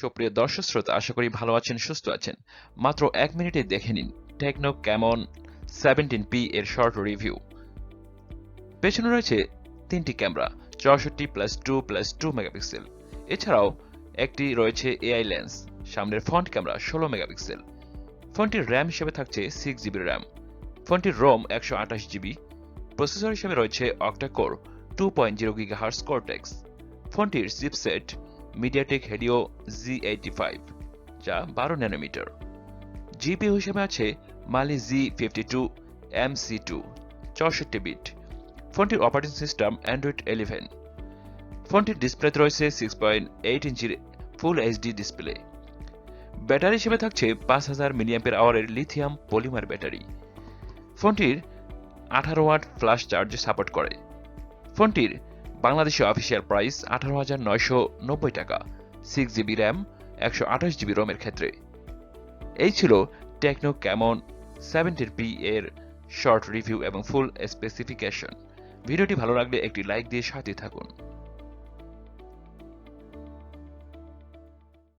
সুপ্রিয় দর্শক শ্রোতা, আশা করি ভালো আছেন, সুস্থ আছেন। মাত্র 1 মিনিটে দেখে নিন টেকনো ক্যামন 17p এর শর্ট রিভিউ। পেছনে রয়েছে 3টি ক্যামেরা, 64+2+2 মেগাপিক্সেল। এছাড়াও একটি রয়েছে এআই লেন্স। সামনের ফ্রন্ট ক্যামেরা 16 মেগাপিক্সেল। ফোনটির র্যাম হিসেবে থাকছে 6GB র্যাম। ফোনটির রোম 128GB। প্রসেসর হিসেবে রয়েছে অক্টা কোর 2.0 GHz কর্টেক্স। ফোনটির চিপসেট মিডিয়াটেক হেলিও G85, যা 12 ন্যানোমিটার। জিপিইউ হিসেবে আছে মালি G52 MC2 64 বিট। ফোনটির অপারেটিং সিস্টেম অ্যান্ড্রয়েড 11। ফোনটির ডিসপ্লেতে রয়েছে 6.8 ইঞ্চির ফুল এইচডি ডিসপ্লে। ব্যাটারি হিসেবে থাকছে 5000 mAh লিথিয়াম পলিমার ব্যাটারি। ফোনটির 18 ওয়াট ফ্ল্যাশ চার্জ সাপোর্ট করে। ফোনটির বাংলাদেশে অফিসিয়াল প্রাইস 18,990 টাকা, 6GB র্যাম 128GB রোমের ক্ষেত্রে। এই ছিল টেকনো ক্যামন 17p এর শর্ট রিভিউ এবং ফুল স্পেসিফিকেশন। ভিডিওটি ভালো লাগলে একটি লাইক দিয়ে সাথে থাকুন।